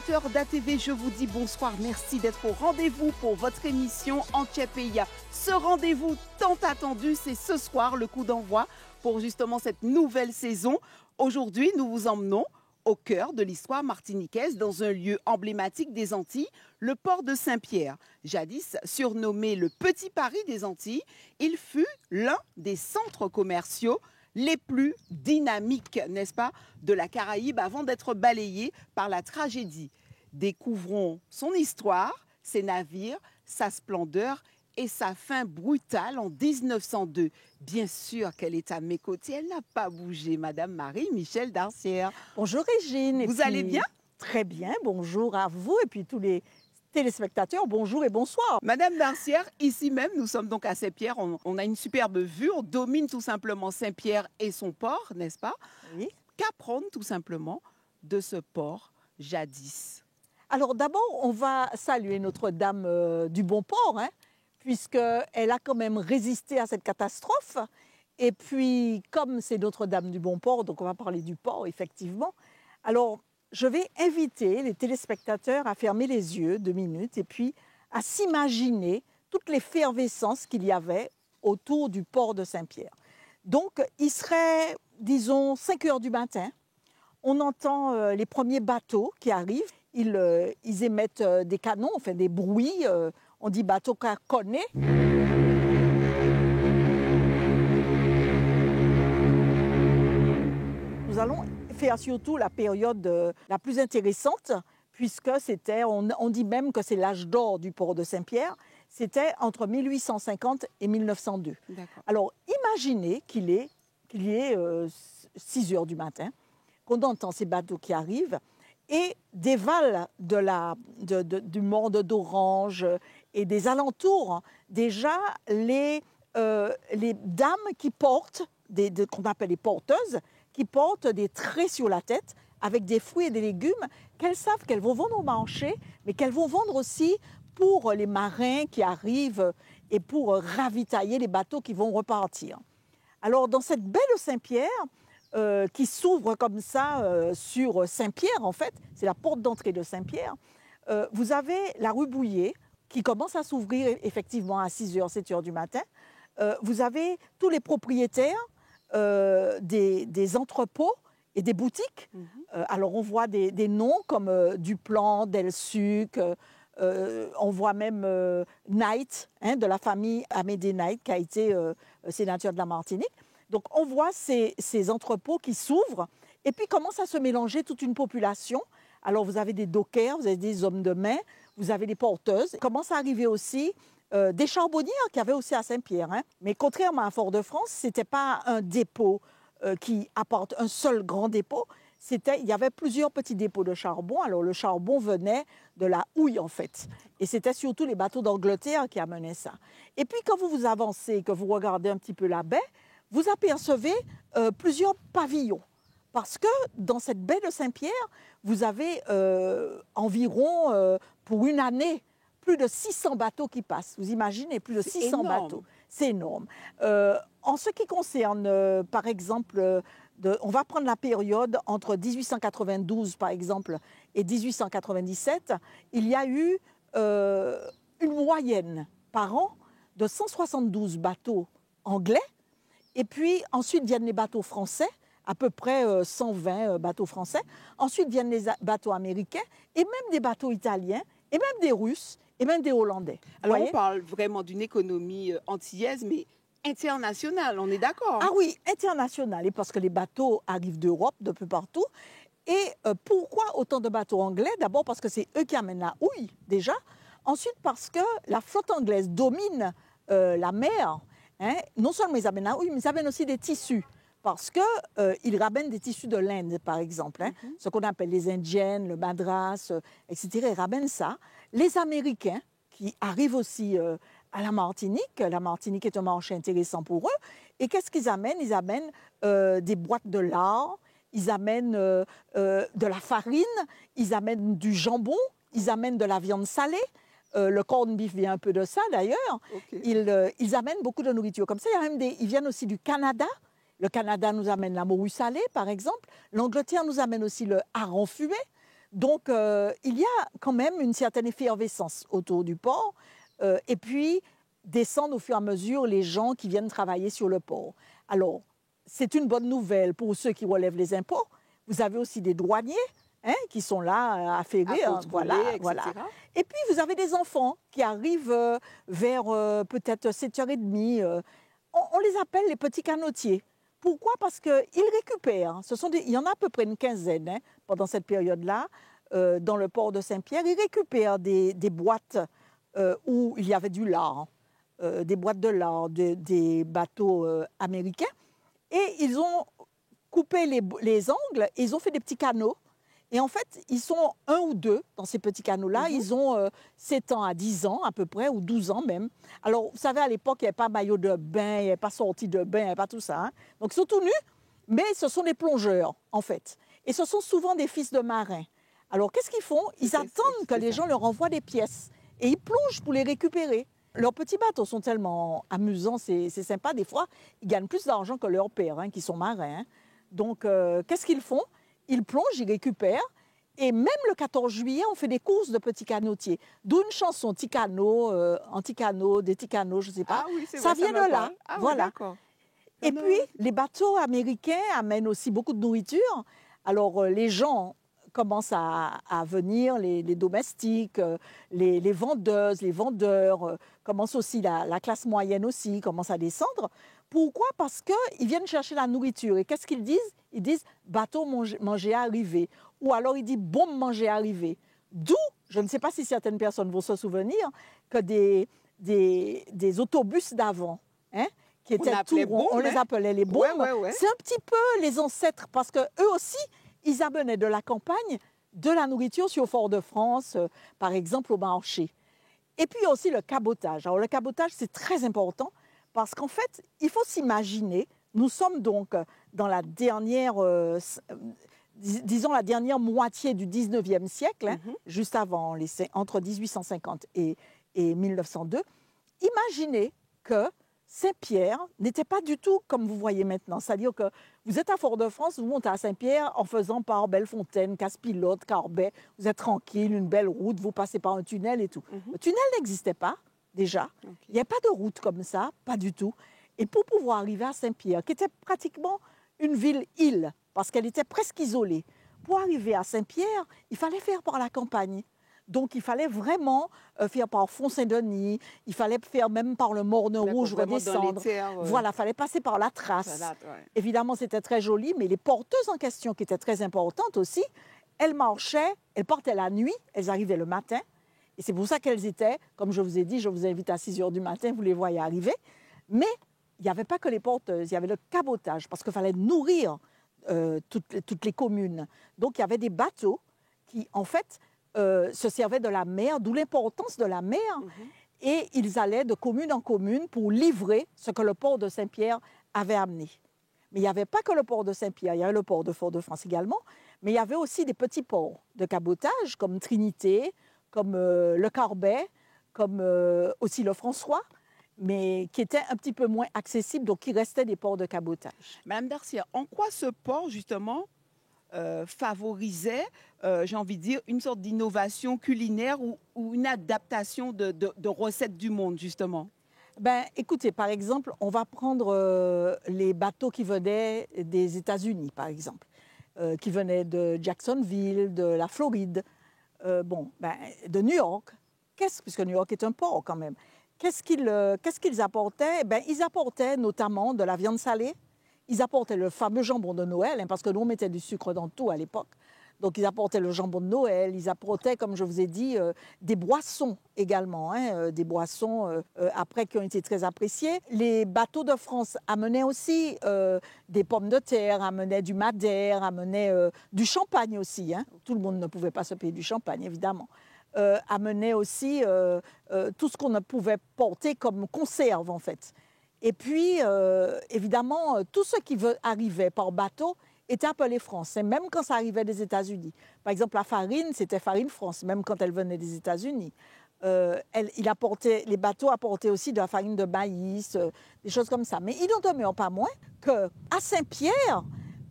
téléspectateurs d'ATV, je vous dis bonsoir. Merci d'être au rendez-vous pour votre émission Antiepeya. Ce rendez-vous tant attendu, c'est ce soir le coup d'envoi pour justement cette nouvelle saison. Aujourd'hui, nous vous emmenons au cœur de l'histoire martiniquaise, dans un lieu emblématique des Antilles, le port de Saint-Pierre. Jadis surnommé le Petit Paris des Antilles, il fut l'un des centres commerciaux les plus dynamiques, n'est-ce pas, de la Caraïbe avant d'être balayé par la tragédie. Découvrons son histoire, ses navires, sa splendeur et sa fin brutale en 1902. Bien sûr qu'elle est à mes côtés, elle n'a pas bougé, Madame Marie-Michel Darcière. Bonjour Régine. Vous allez bien? Très bien, bonjour à vous et puis tous les téléspectateurs, bonjour et bonsoir. Madame Darcière, ici même, nous sommes donc à Saint-Pierre, on a une superbe vue, on domine tout simplement Saint-Pierre et son port, n'est-ce pas? Oui. Qu'apprendre tout simplement de ce port jadis? Alors d'abord, on va saluer Notre-Dame du Bon Port, puisqu'elle a quand même résisté à cette catastrophe. Et puis, comme c'est Notre-Dame du Bon Port, donc on va parler du port, effectivement. Alors, je vais inviter les téléspectateurs à fermer les yeux 2 minutes et puis à s'imaginer toute l'effervescence qu'il y avait autour du port de Saint-Pierre. Donc, il serait, disons, 5 heures du matin. On entend les premiers bateaux qui arrivent. Ils émettent des canons, enfin des bruits. On dit bateau carconné. Nous allons faire surtout la période la plus intéressante, puisque c'était, on dit même que c'est l'âge d'or du port de Saint-Pierre, c'était entre 1850 et 1902. Alors imaginez qu'il y ait 6 heures du matin, qu'on entend ces bateaux qui arrivent, et dévalent du monde d'Orange et des alentours, déjà les dames qui portent, qu'on appelle les porteuses, qui portent des traits sur la tête avec des fruits et des légumes qu'elles savent qu'elles vont vendre au marché, mais qu'elles vont vendre aussi pour les marins qui arrivent et pour ravitailler les bateaux qui vont repartir. Alors, dans cette belle Saint-Pierre, qui s'ouvre comme ça sur Saint-Pierre, en fait, c'est la porte d'entrée de Saint-Pierre, vous avez la rue Bouillet qui commence à s'ouvrir effectivement à 6 h, 7 h du matin. Vous avez tous les propriétaires des entrepôts et des boutiques. Alors on voit des noms comme Duplan, Delsuc, on voit même Knight, de la famille Amédée Knight, qui a été sénateur de la Martinique. Donc on voit ces entrepôts qui s'ouvrent et puis commence à se mélanger toute une population. Alors vous avez des dockers, vous avez des hommes de main, vous avez des porteuses. Il commence à arriver aussi des charbonnières qu'il y avait aussi à Saint-Pierre. Mais contrairement à Fort-de-France, ce n'était pas un dépôt qui apporte un seul grand dépôt. Il y avait plusieurs petits dépôts de charbon. Alors le charbon venait de la houille en fait. Et c'était surtout les bateaux d'Angleterre qui amenaient ça. Et puis quand vous avancez, que vous regardez un petit peu la baie, vous apercevez plusieurs pavillons. Parce que dans cette baie de Saint-Pierre, vous avez environ, pour une année, plus de 600 bateaux qui passent. Vous imaginez, plus de 600 bateaux. C'est énorme. En ce qui concerne, par exemple, on va prendre la période entre 1892, par exemple, et 1897, il y a eu une moyenne par an de 172 bateaux anglais. Et puis, ensuite viennent les bateaux français, à peu près 120 bateaux français. Ensuite viennent les bateaux américains, et même des bateaux italiens, et même des Russes, et même des Hollandais. Alors, on parle vraiment d'une économie antillaise, mais internationale, on est d'accord? Ah oui, internationale, et parce que les bateaux arrivent d'Europe, de peu partout. Et pourquoi autant de bateaux anglais? D'abord parce que c'est eux qui amènent la houille, déjà. Ensuite, parce que la flotte anglaise domine la mer. Non seulement ils amènent la houille, mais ils amènent aussi des tissus. Parce qu'ils ramènent des tissus de l'Inde, par exemple. Ce qu'on appelle les Indiennes, le madras, etc. Ils ramènent ça. Les Américains, qui arrivent aussi à la Martinique est un marché intéressant pour eux. Et qu'est-ce qu'ils amènent? Ils amènent des boîtes de lard, ils amènent de la farine, ils amènent du jambon, ils amènent de la viande salée. Le corned beef vient un peu de ça, d'ailleurs. Okay. Ils amènent beaucoup de nourriture. Comme ça, ils viennent aussi du Canada. Le Canada nous amène la morue salée, par exemple. L'Angleterre nous amène aussi le hareng fumé. Donc, il y a quand même une certaine effervescence autour du port. Et puis, descendent au fur et à mesure les gens qui viennent travailler sur le port. Alors, c'est une bonne nouvelle pour ceux qui relèvent les impôts. Vous avez aussi des douaniers qui sont là à ferrer. Voilà. Et puis, vous avez des enfants qui arrivent vers peut-être 7h30. On les appelle les petits canotiers. Pourquoi? Parce qu'ils récupèrent. Il y en a à peu près une quinzaine pendant cette période-là, dans le port de Saint-Pierre. Ils récupèrent des boîtes où il y avait du lard, des boîtes de lard, des bateaux américains. Et ils ont coupé les angles et ils ont fait des petits canaux. Et en fait, ils sont 1 ou 2 dans ces petits canaux-là. Ils ont 7 ans à 10 ans à peu près, ou 12 ans même. Alors, vous savez, à l'époque, il n'y avait pas maillot de bain, il n'y avait pas sortie de bain, il n'y avait pas tout ça. Donc, ils sont tout nus, mais ce sont des plongeurs, en fait. Et ce sont souvent des fils de marins. Alors, qu'est-ce qu'ils font? Ils attendent que les gens leur envoient des pièces. Et ils plongent pour les récupérer. Leurs petits bateaux sont tellement amusants, c'est sympa. Des fois, ils gagnent plus d'argent que leurs pères, qui sont marins. Donc, qu'est-ce qu'ils font? Ils plongent, ils récupèrent. Et même le 14 juillet, on fait des courses de petits canotiers. D'où une chanson, Ticano, Anticano, des Ticano, je ne sais pas. Ah oui, ça vient de là. Voilà. Oui, et puis, les bateaux américains amènent aussi beaucoup de nourriture. Alors, les gens commencent à venir, les domestiques, les vendeuses, les vendeurs, commencent aussi, la classe moyenne aussi, commence à descendre. Pourquoi? Parce qu'ils viennent chercher la nourriture. Et qu'est-ce qu'ils disent? Ils disent « bateau manger arrivé ». Ou alors ils disent « bombe manger arrivé ». D'où, je ne sais pas si certaines personnes vont se souvenir, que des autobus d'avant, qui étaient tout ronds, on les appelait les bombes. Ouais. C'est un petit peu les ancêtres, parce qu'eux aussi, ils amenaient de la campagne de la nourriture sur Fort-de-France, par exemple au marché. Et puis aussi le cabotage. Alors le cabotage, c'est très important parce qu'en fait, il faut s'imaginer, nous sommes donc dans la dernière, disons la dernière moitié du 19e siècle, juste avant, entre 1850 et 1902. Imaginez que Saint-Pierre n'était pas du tout comme vous voyez maintenant. C'est-à-dire que vous êtes à Fort-de-France, vous montez à Saint-Pierre en faisant par Bellefontaine, Casse-Pilote, Carbet. Vous êtes tranquille, une belle route, vous passez par un tunnel et tout. Le tunnel n'existait pas déjà. Il n'y a pas de route comme ça, pas du tout. Et pour pouvoir arriver à Saint-Pierre, qui était pratiquement une ville-île, parce qu'elle était presque isolée, pour arriver à Saint-Pierre, il fallait faire par la campagne. Donc, il fallait vraiment faire par Font-Saint-Denis, il fallait faire même par le Morne Rouge, redescendre. Voilà, il fallait passer par la Trace. Évidemment, c'était très joli, mais les porteuses en question, qui étaient très importantes aussi, elles marchaient, elles partaient la nuit, elles arrivaient le matin. Et c'est pour ça qu'elles étaient, comme je vous ai dit, je vous invite à 6 h du matin, vous les voyez arriver. Mais il n'y avait pas que les porteuses, il y avait le cabotage, parce qu'il fallait nourrir toutes les communes. Donc, il y avait des bateaux qui, en fait, se servaient de la mer, d'où l'importance de la mer. Et ils allaient de commune en commune pour livrer ce que le port de Saint-Pierre avait amené. Mais il n'y avait pas que le port de Saint-Pierre, il y avait le port de Fort-de-France également, mais il y avait aussi des petits ports de cabotage, comme Trinité, comme le Carbet, comme aussi le François, mais qui étaient un petit peu moins accessibles, donc qui restaient des ports de cabotage. Madame Darcia, en quoi ce port, justement, favorisait, j'ai envie de dire, une sorte d'innovation culinaire ou une adaptation de recettes du monde, justement? Écoutez, par exemple, on va prendre les bateaux qui venaient des États-Unis, par exemple, qui venaient de Jacksonville, de la Floride, de New York, puisque New York est un port quand même. Qu'est-ce qu'ils apportaient? Ils apportaient notamment de la viande salée. Ils apportaient le fameux jambon de Noël, parce que nous, on mettait du sucre dans tout à l'époque. Donc, ils apportaient le jambon de Noël. Ils apportaient, comme je vous ai dit, des boissons également, des boissons après qui ont été très appréciées. Les bateaux de France amenaient aussi des pommes de terre, amenaient du madère, amenaient du champagne aussi. Tout le monde ne pouvait pas se payer du champagne, évidemment. Amenaient aussi tout ce qu'on ne pouvait porter comme conserve, en fait. Et puis, évidemment, tout ce qui arrivait par bateau était appelé français, même quand ça arrivait des États-Unis. Par exemple, la farine, c'était Farine France, même quand elle venait des États-Unis. Les bateaux apportaient aussi de la farine de maïs, des choses comme ça. Mais il n'en demeure pas moins qu'à Saint-Pierre,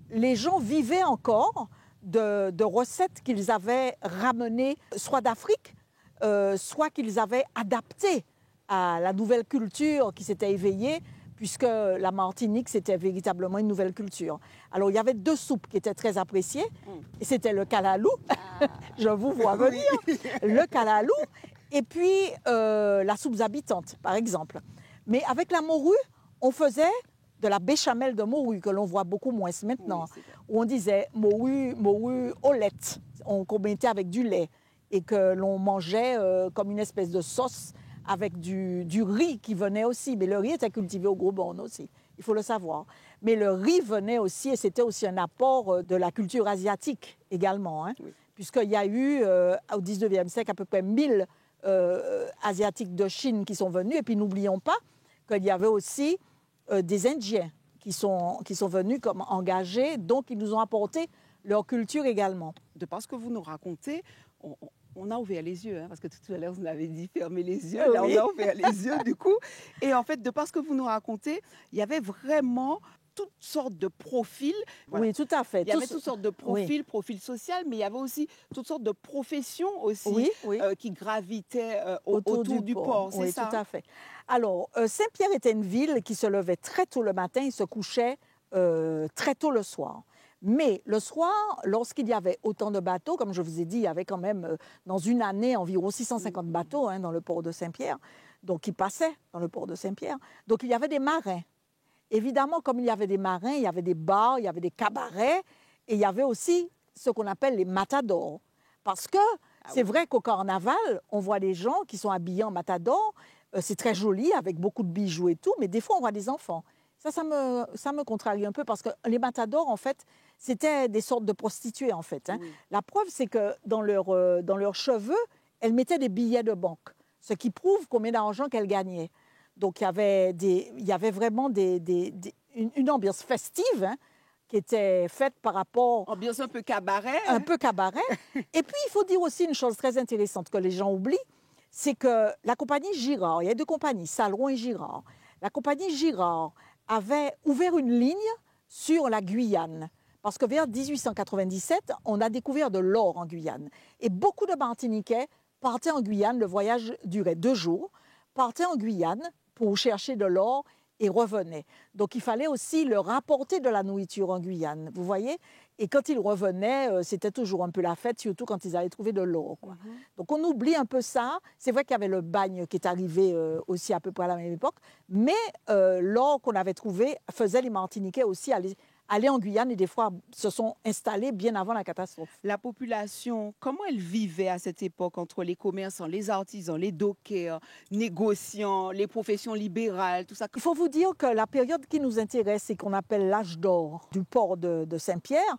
les gens vivaient encore de recettes qu'ils avaient ramenées soit d'Afrique, soit qu'ils avaient adaptées à la nouvelle culture qui s'était éveillée, puisque la Martinique, c'était véritablement une nouvelle culture. Alors, il y avait 2 soupes qui étaient très appréciées, et c'était le calalou, je vous vois venir, le calalou, et puis la soupe habitante, par exemple. Mais avec la morue, on faisait de la béchamel de morue, que l'on voit beaucoup moins maintenant, où on disait morue au lait, qu'on mettait avec du lait, et que l'on mangeait comme une espèce de sauce avec du riz qui venait aussi. Mais le riz était cultivé au Gros-Born aussi, il faut le savoir. Mais le riz venait aussi, et c'était aussi un apport de la culture asiatique également, hein, puisqu'il y a eu, au 19e siècle, à peu près 1000 Asiatiques de Chine qui sont venus. Et puis n'oublions pas qu'il y avait aussi des Indiens qui sont venus comme engagés, donc ils nous ont apporté leur culture également. De par ce que vous nous racontez, on a ouvert les yeux, hein, parce que tout à l'heure, vous m'avez dit fermer les yeux. Là, on a ouvert les yeux, du coup. Et en fait, de par ce que vous nous racontez, il y avait vraiment toutes sortes de profils. Voilà. Oui, tout à fait. Il y avait toutes sortes de profils, profils sociaux, mais il y avait aussi toutes sortes de professions aussi qui gravitaient autour du port. Oui, ça, tout à fait. Alors, Saint-Pierre était une ville qui se levait très tôt le matin et se couchait très tôt le soir. Mais le soir, lorsqu'il y avait autant de bateaux, comme je vous ai dit, il y avait quand même dans une année environ 650 bateaux dans le port de Saint-Pierre, donc qui passaient dans le port de Saint-Pierre. Donc il y avait des marins. Évidemment, comme il y avait des marins, il y avait des bars, il y avait des cabarets, et il y avait aussi ce qu'on appelle les matadors. Parce que c'est vrai qu'au carnaval, on voit des gens qui sont habillés en matador, c'est très joli, avec beaucoup de bijoux et tout, mais des fois on voit des enfants. Ça me contrarie un peu parce que les matadors, en fait, c'était des sortes de prostituées, en fait. Hein. La preuve, c'est que dans leurs cheveux, elles mettaient des billets de banque, ce qui prouve combien d'argent qu'elles gagnaient. Donc, il y avait vraiment une ambiance festive, hein, qui était faite par rapport... Ambiance un peu cabaret. Un peu cabaret. Et puis, il faut dire aussi une chose très intéressante que les gens oublient, c'est que la compagnie Girard, il y a 2 compagnies, Saleron et Girard. La compagnie Girard avait ouvert une ligne sur la Guyane. Parce que vers 1897, on a découvert de l'or en Guyane. Et beaucoup de Martiniquais partaient en Guyane, le voyage durait 2 jours, partaient en Guyane pour chercher de l'or et revenaient. Donc il fallait aussi leur apporter de la nourriture en Guyane, vous voyez. Et quand ils revenaient, c'était toujours un peu la fête, surtout quand ils allaient trouver de l'or. Donc on oublie un peu ça. C'est vrai qu'il y avait le bagne qui est arrivé aussi à peu près à la même époque, mais l'or qu'on avait trouvé faisait les Martiniquais aussi aller en Guyane et des fois se sont installés bien avant la catastrophe. La population, comment elle vivait à cette époque entre les commerçants, les artisans, les dockers, négociants, les professions libérales, tout ça? Il faut vous dire que la période qui nous intéresse et qu'on appelle l'âge d'or du port de Saint-Pierre,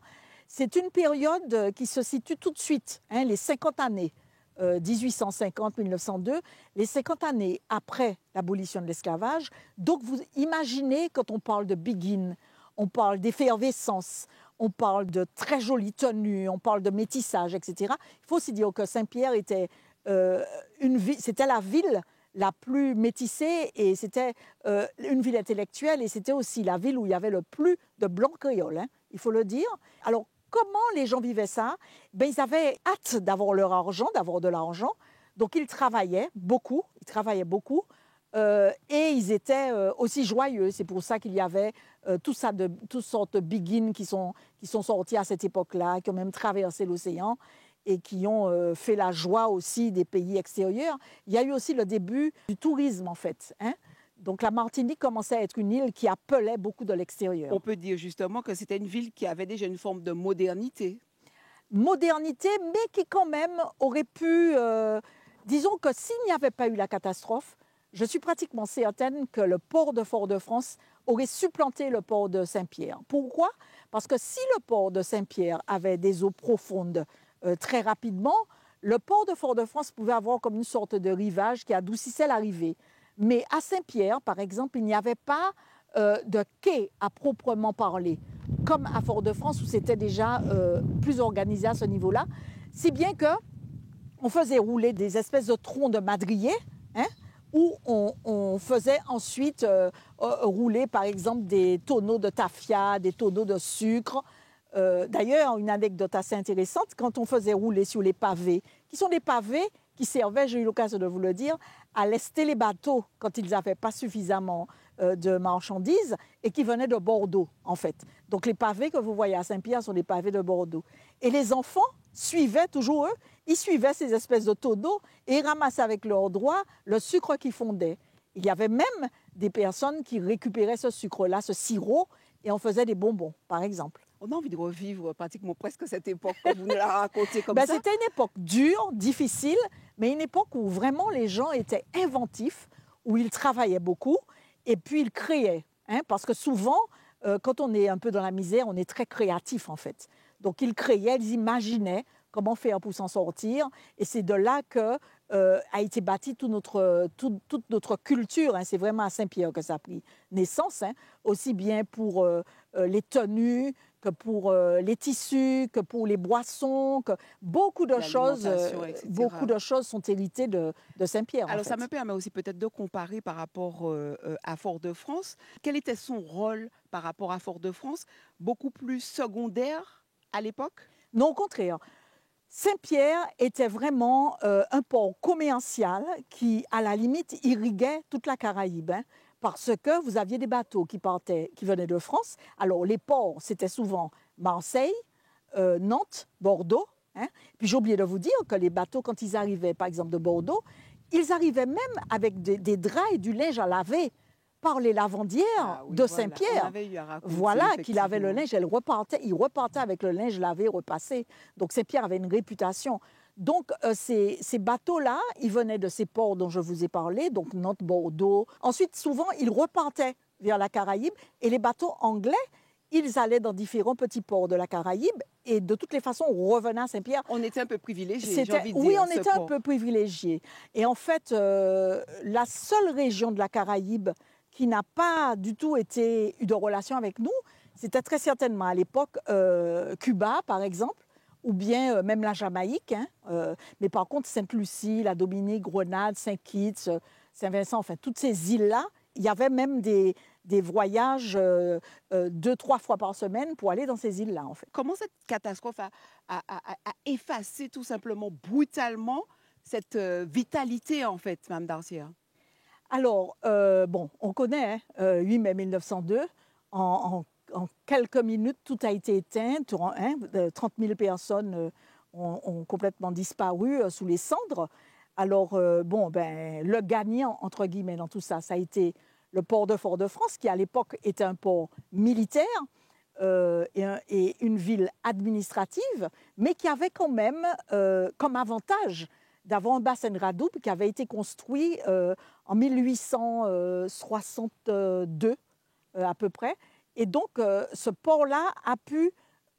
c'est une période qui se situe tout de suite, hein, les 50 années, 1850-1902, les 50 années après l'abolition de l'esclavage. Donc vous imaginez, quand on parle de begin, on parle d'effervescence, on parle de très jolies tenues, on parle de métissage, etc. Il faut aussi dire que Saint-Pierre était c'était la ville la plus métissée et c'était une ville intellectuelle et c'était aussi la ville où il y avait le plus de blancs créoles, hein, il faut le dire. Alors, comment les gens vivaient ça? Ils avaient hâte d'avoir leur argent, d'avoir de l'argent, donc ils travaillaient beaucoup, et ils étaient aussi joyeux. C'est pour ça qu'il y avait toutes sortes de begins qui sont sortis à cette époque-là, qui ont même traversé l'océan et qui ont fait la joie aussi des pays extérieurs. Il y a eu aussi le début du tourisme, en fait. Hein. Donc la Martinique commençait à être une île qui appelait beaucoup de l'extérieur. On peut dire justement que c'était une ville qui avait déjà une forme de modernité. Modernité, mais qui quand même aurait pu... disons que s'il n'y avait pas eu la catastrophe, je suis pratiquement certaine que le port de Fort-de-France aurait supplanté le port de Saint-Pierre. Pourquoi? Parce que si le port de Saint-Pierre avait des eaux profondes très rapidement, le port de Fort-de-France pouvait avoir comme une sorte de rivage qui adoucissait l'arrivée. Mais à Saint-Pierre, par exemple, il n'y avait pas de quai à proprement parler, comme à Fort-de-France où c'était déjà plus organisé à ce niveau-là, si bien qu'on faisait rouler des espèces de troncs de madriers, hein, où on faisait ensuite rouler, par exemple, des tonneaux de tafia, des tonneaux de sucre, D'ailleurs, une anecdote assez intéressante, quand on faisait rouler sur les pavés, qui sont des pavés qui servaient, j'ai eu l'occasion de vous le dire, à lester les bateaux quand ils n'avaient pas suffisamment de marchandises et qui venaient de Bordeaux, en fait. Donc les pavés que vous voyez à Saint-Pierre sont des pavés de Bordeaux. Et les enfants suivaient, toujours eux, ils suivaient ces espèces de tonneaux et ils ramassaient avec leurs doigts le sucre qui fondait. Il y avait même des personnes qui récupéraient ce sucre-là, ce sirop, et on faisait des bonbons, par exemple. On a envie de revivre pratiquement presque cette époque que vous nous la racontez comme ça. C'était une époque dure, difficile, mais une époque où vraiment les gens étaient inventifs, où ils travaillaient beaucoup et puis ils créaient. Parce que souvent, quand on est un peu dans la misère, on est très créatif en fait. Donc ils créaient, ils imaginaient comment faire pour s'en sortir. Et c'est de là que a été bâtie toute notre culture. C'est vraiment à Saint-Pierre que ça a pris naissance, aussi bien pour les tenues, que pour les tissus, que pour les boissons, que beaucoup de choses sont héritées de Saint-Pierre. Alors ça me permet aussi peut-être de comparer par rapport à Fort-de-France. Quel était son rôle par rapport à Fort-de-France? Beaucoup plus secondaire à l'époque? Non, au contraire. Saint-Pierre était vraiment un port commercial qui, à la limite, irriguait toute la Caraïbe. Parce que vous aviez des bateaux qui venaient de France. Alors, les ports, c'était souvent Marseille, Nantes, Bordeaux. Puis j'ai oublié de vous dire que les bateaux, quand ils arrivaient, par exemple, de Bordeaux, ils arrivaient même avec des draps et du linge à laver par les lavandières de Saint-Pierre. Voilà, qu'il avait le linge, il repartait avec le linge lavé, repassé. Donc Saint-Pierre avait une réputation. Donc, ces bateaux-là, ils venaient de ces ports dont je vous ai parlé, donc Nantes, Bordeaux. Ensuite, souvent, ils repartaient vers la Caraïbe et les bateaux anglais, ils allaient dans différents petits ports de la Caraïbe et de toutes les façons, on revenait à Saint-Pierre. On était un peu privilégiés, j'ai envie de dire. Oui, on était un peu privilégiés. Et en fait, la seule région de la Caraïbe qui n'a pas du tout eu de relation avec nous, c'était très certainement à l'époque Cuba, par exemple, ou bien même la Jamaïque. Mais par contre, Sainte-Lucie, la Dominique, Grenade, Saint-Kitts, Saint-Vincent, enfin, toutes ces îles-là, il y avait même des voyages 2-3 fois par semaine pour aller dans ces îles-là, en fait. Comment cette catastrophe a effacé tout simplement, brutalement, cette vitalité, en fait, Mme Darcière? Alors, on connaît 8 mai 1902. En quelques minutes, tout a été éteint. 30 000 personnes ont complètement disparu sous les cendres. Alors, le gagnant, entre guillemets, dans tout ça, ça a été le port de Fort-de-France, qui à l'époque était un port militaire et une ville administrative, mais qui avait quand même comme avantage d'avoir un bassin de Radoub qui avait été construit en 1862 à peu près. Et donc, ce port-là a pu...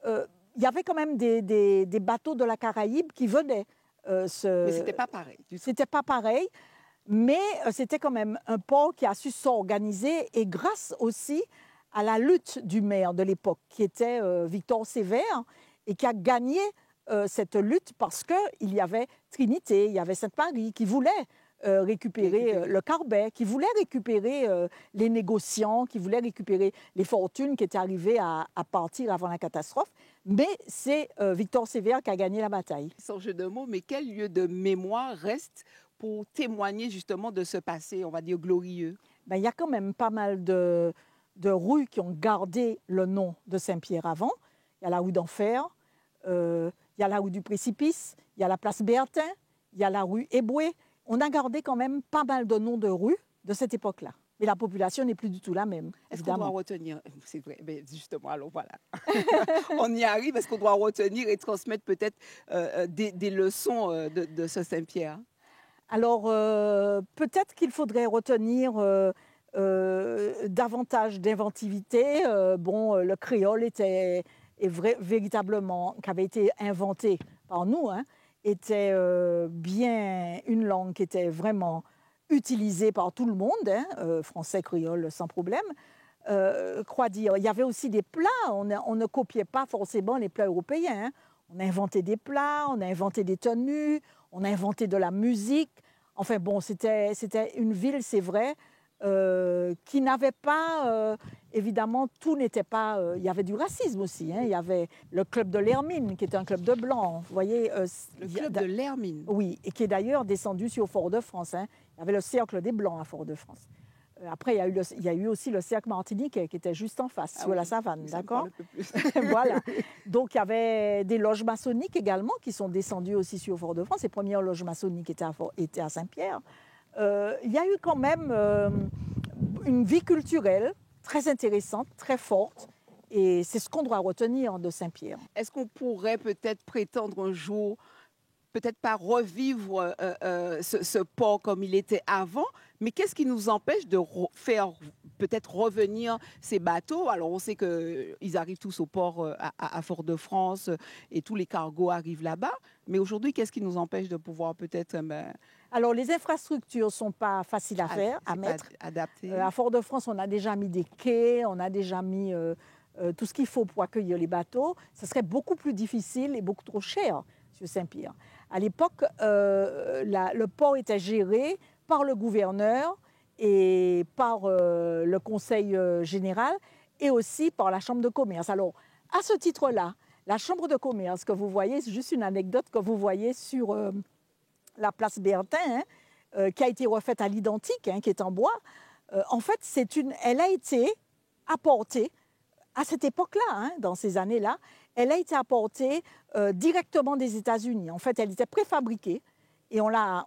il y avait quand même des bateaux de la Caraïbe qui venaient. Mais ce n'était pas pareil. C'était pas pareil, mais c'était quand même un port qui a su s'organiser et grâce aussi à la lutte du maire de l'époque, qui était Victor Sévère, et qui a gagné cette lutte parce qu'il y avait Trinité, il y avait Sainte-Marie qui voulaient récupérer le Carbet, qui voulaient récupérer les négociants, qui voulaient récupérer les fortunes qui étaient arrivées à partir avant la catastrophe. Mais c'est Victor Sévère qui a gagné la bataille. Sans jeu de mots, mais quel lieu de mémoire reste pour témoigner justement de ce passé, on va dire, glorieux? Il y a quand même pas mal de rues qui ont gardé le nom de Saint-Pierre avant. Il y a la rue d'Enfer, il y a la rue du Précipice, il y a la place Bertin, il y a la rue Éboué. On a gardé quand même pas mal de noms de rues de cette époque-là. Mais la population n'est plus du tout la même. Est-ce qu'on doit retenir, c'est vrai, mais justement, alors voilà, on y arrive, est-ce qu'on doit retenir et transmettre peut-être des leçons de ce Saint-Pierre? Alors, peut-être qu'il faudrait retenir davantage d'inventivité. Le créole véritablement, qui avait été inventé par nous, était bien une langue qui était vraiment utilisée par tout le monde, français, créole, sans problème. Il y avait aussi des plats, on ne copiait pas forcément les plats européens. On a inventé des plats, on a inventé des tenues, on a inventé de la musique. Enfin bon, c'était une ville, c'est vrai, qui n'avaient pas, évidemment, tout n'était pas... il y avait du racisme aussi. Hein. Il y avait le club de l'Hermine, qui était un club de blancs. Vous voyez, le club de l'Hermine. Oui, et qui est d'ailleurs descendu sur Fort-de-France. Hein. Il y avait le cercle des Blancs à Fort-de-France. Après, il y a eu aussi le cercle Martiniquais, qui était juste en face, sur la savane, d'accord? Voilà. Donc, il y avait des loges maçonniques également, qui sont descendues aussi sur Fort-de-France. Les premières loges maçonniques étaient à Saint-Pierre. Il y a eu quand même une vie culturelle très intéressante, très forte, et c'est ce qu'on doit retenir de Saint-Pierre. Est-ce qu'on pourrait peut-être prétendre un jour, peut-être pas revivre ce port comme il était avant, mais qu'est-ce qui nous empêche de faire peut-être revenir ces bateaux? Alors on sait qu'ils arrivent tous au port à Fort-de-France et tous les cargos arrivent là-bas, mais aujourd'hui, qu'est-ce qui nous empêche de pouvoir peut-être... Alors, les infrastructures ne sont pas faciles à faire, à mettre. Adaptées. À Fort-de-France, on a déjà mis des quais, on a déjà mis tout ce qu'il faut pour accueillir les bateaux. Ce serait beaucoup plus difficile et beaucoup trop cher sur Saint-Pierre. À l'époque, le port était géré par le gouverneur et par le conseil général et aussi par la chambre de commerce. Alors, à ce titre-là, la chambre de commerce que vous voyez, c'est juste une anecdote que vous voyez sur... la place Bertin, hein, qui a été refaite à l'identique, hein, qui est en bois, en fait, elle a été apportée, à cette époque-là, hein, dans ces années-là, elle a été apportée directement des États-Unis. En fait, elle était préfabriquée et on l'a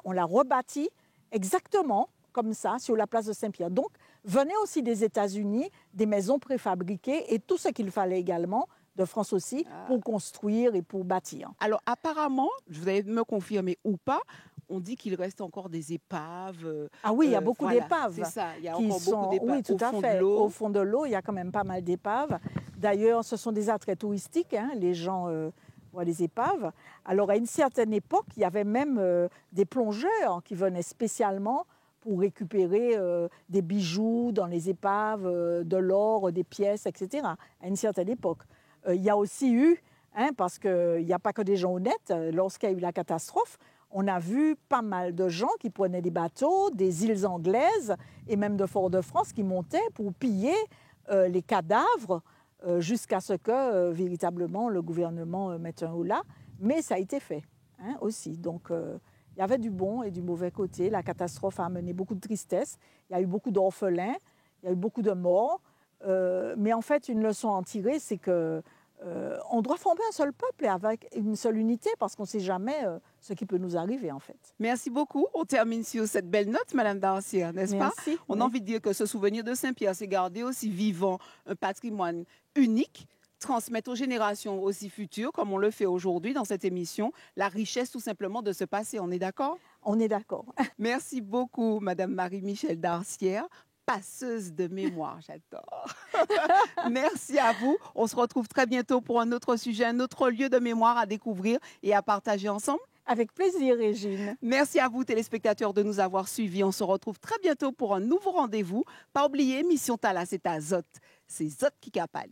rebâtie exactement comme ça, sur la place de Saint-Pierre. Donc, venaient aussi des États-Unis des maisons préfabriquées et tout ce qu'il fallait également de France aussi, pour construire et pour bâtir. Alors apparemment, vous allez me confirmer ou pas, on dit qu'il reste encore des épaves. Ah oui, il y a beaucoup d'épaves. C'est ça, il y a encore beaucoup d'épaves. Oui, tout à fait. Au fond de l'eau, il y a quand même pas mal d'épaves. D'ailleurs, ce sont des attraits touristiques, hein, les gens voient les épaves. Alors à une certaine époque, il y avait même des plongeurs qui venaient spécialement pour récupérer des bijoux dans les épaves, de l'or, des pièces, etc. À une certaine époque. Il y a aussi eu, hein, parce qu'il n'y a pas que des gens honnêtes, lorsqu'il y a eu la catastrophe, on a vu pas mal de gens qui prenaient des bateaux, des îles anglaises et même de Fort-de-France qui montaient pour piller les cadavres jusqu'à ce que véritablement le gouvernement mette un holà. Mais ça a été fait, hein, aussi. Donc il y avait du bon et du mauvais côté. La catastrophe a amené beaucoup de tristesse. Il y a eu beaucoup d'orphelins, il y a eu beaucoup de morts. Mais en fait, une leçon à en tirer, c'est que on doit former un seul peuple et avec une seule unité parce qu'on ne sait jamais ce qui peut nous arriver en fait. Merci beaucoup. On termine sur cette belle note, Madame Darcière, n'est-ce pas? On a envie de dire que ce souvenir de Saint-Pierre, c'est garder aussi vivant un patrimoine unique, transmettre aux générations aussi futures, comme on le fait aujourd'hui dans cette émission, la richesse tout simplement de ce passé. On est d'accord? On est d'accord. Merci beaucoup, Madame Marie-Michel Darcière. Passeuse de mémoire, j'adore. Merci à vous. On se retrouve très bientôt pour un autre sujet, un autre lieu de mémoire à découvrir et à partager ensemble. Avec plaisir, Régine. Merci à vous, téléspectateurs, de nous avoir suivis. On se retrouve très bientôt pour un nouveau rendez-vous. Pas oublier, Mission Tala, c'est à Zot. C'est Zot qui capale.